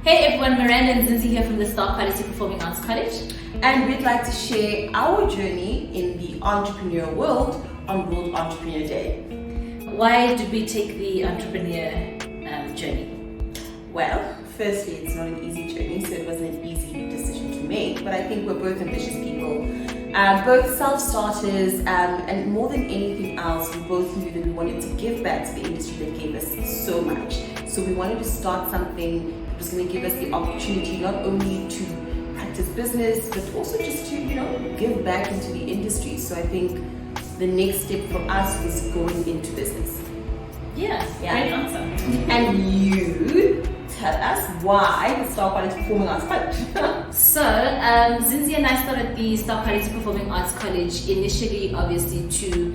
Hey everyone, Miranda Zinzi here from the Star Quality Performing Arts College. And we'd like to share our journey in the entrepreneurial world on World Entrepreneur Day. Why did we take the entrepreneur journey? Well, firstly, it's not an easy journey, so it wasn't an easy decision to make, but I think we're both ambitious people, both self-starters, and more than anything else, we both knew that we wanted to give back to the industry that gave us so much. So we wanted to start something that was going to give us the opportunity not only to practice business, but also just to, give back into the industry. So I think the next step for us was going into business. Yeah. Great answer. And you tell us why the Star Quality Performing Arts College. So, Zinzi and I started the Star Quality Performing Arts College initially, obviously, to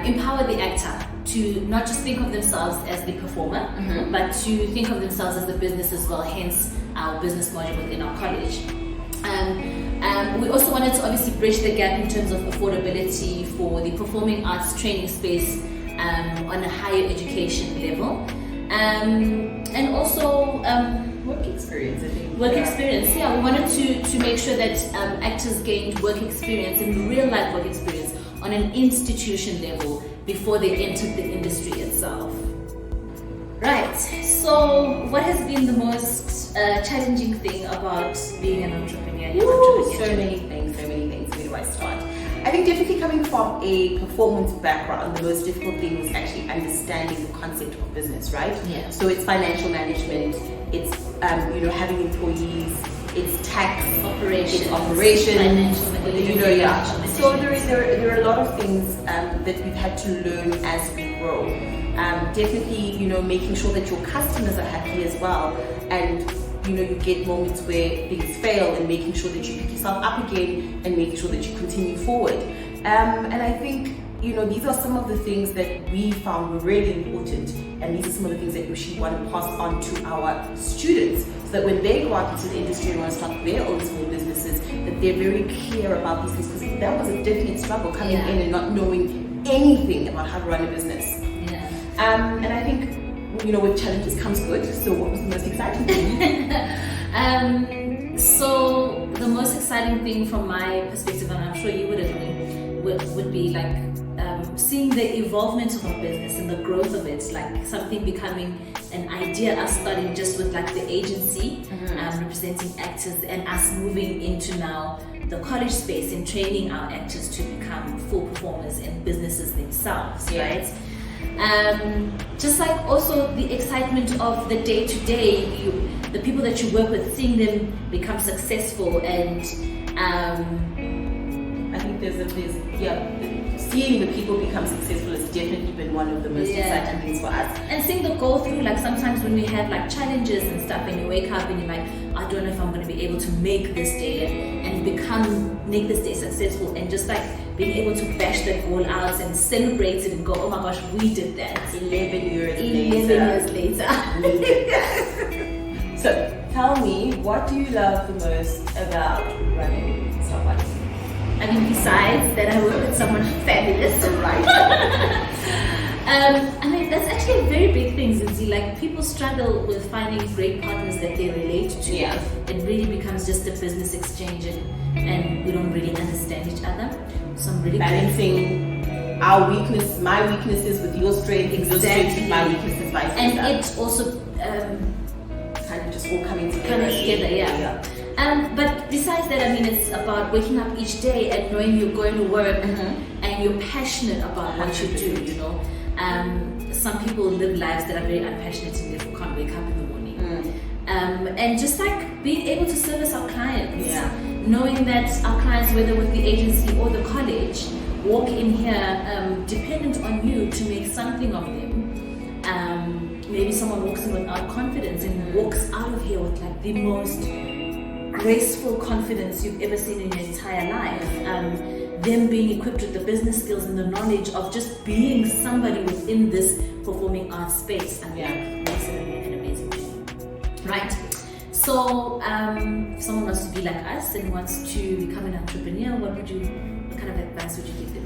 empower the actor to not just think of themselves as the performer, but to think of themselves as the business as well, hence our business module within our college. We also wanted to obviously bridge the gap in terms of affordability for the performing arts training space on a higher education level. And also Work experience, I think. Work experience, yeah. We wanted to make sure that actors gained work experience and real life work experience on an institution level before they entered the industry itself. Right, so what has been the most challenging thing about being an entrepreneur? So many things. Where do I start? I think definitely coming from a performance background, the most difficult thing was actually understanding the concept of business, right? Yeah. So it's financial management, it's having employees, it's tax, Operations, financial, financial So there are a lot of things that we've had to learn as we grow. Definitely, making sure that your customers are happy as well, and you get moments where things fail, and making sure that you pick yourself up again and making sure that you continue forward. And I think these are some of the things that we found were really important, and these are some of the things that we should want to pass on to our students, so that when they go out into the industry and want to start their own small businesses, that they're very clear about these things, because that was a definite struggle coming in and not knowing anything about how to run a business. Yeah. And I think with challenges comes good. So what was the most exciting thing? So the most exciting thing from my perspective, and I'm sure you would agree, would be like seeing the evolvement of our business and the growth of it, like something becoming an idea, us starting just with like the agency, representing actors, and us moving into now the college space and training our actors to become full performers and businesses themselves, right? Just like also the excitement of the day-to-day, the people that you work with, seeing them become successful, and I think seeing the people become successful has definitely been one of the most exciting things for us. And seeing the go through, like sometimes when we have like challenges and stuff, and you wake up and you're like, I don't know if I'm going to be able to make this day and make this day successful, and just like being able to bash that goal out and celebrate it and go, oh my gosh, we did that. 11 years later. So tell me, what do you love the most about running Star Quality? I mean, besides that, I work with someone fabulous, right? I mean, that's actually a very big thing, Zinzi. Like, people struggle with finding great partners that they relate to. Yeah. It really becomes just a business exchange, and we don't really understand each other. So I'm really balancing our weakness, my weaknesses with your strengths, your strengths with my weaknesses, vice versa. And it's also kind of just all coming together. Yeah. But besides that, I mean, it's about waking up each day and knowing you're going to work and you're passionate about what you do, Some people live lives that are very unpassionate and therefore can't wake up in the morning. And just like being able to service our clients, knowing that our clients, whether with the agency or the college, walk in here dependent on you to make something of them. Maybe someone walks in without confidence and walks out of here with like the most graceful confidence you've ever seen in your entire life. Them being equipped with the business skills and the knowledge of just being somebody within this performing arts space. And makes it an amazing thing. Right? So, if someone wants to be like us and wants to become an entrepreneur, what kind of advice would you give them?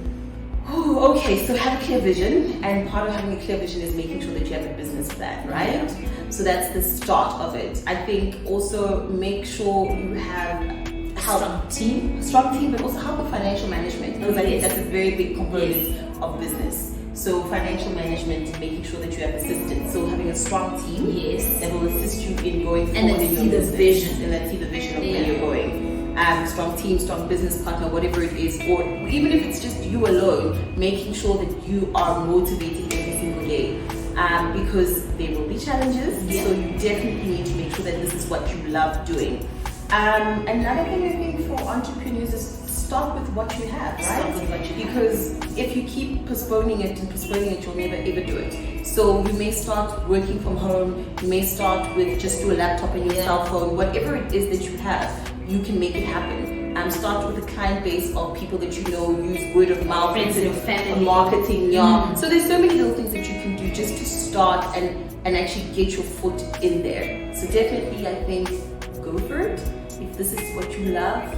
Okay, so have a clear vision, and part of having a clear vision is making sure that you have a business plan, right? So that's the start of it. I think also make sure you have help. Strong team, but also help with financial management, because I think that's a very big component of business. So financial management, making sure that you have assistance. So having a strong team that will assist you in going forward in your business, and let's see the vision of where you're going. Strong team, strong business partner, whatever it is, or even if it's just you alone, making sure that you are motivating every single day. Because there will be challenges, so you definitely need to make sure that this is what you love doing. Another thing I think for entrepreneurs is start with what you have, right? Because if you keep postponing it, you'll never ever do it. So you may start working from home, you may start with just your laptop and your cell phone, whatever it is that you have, you can make it happen. Start with a client base of people that you know, use word of mouth, friends and family, marketing, So there's so many little things that you can do just to start and actually get your foot in there. So definitely, I think, go for it. If this is what you love,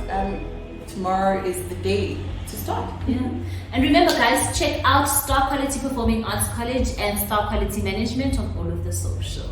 tomorrow is the day to start. And remember, guys, check out Star Quality Performing Arts College and Star Quality Management on all of the social.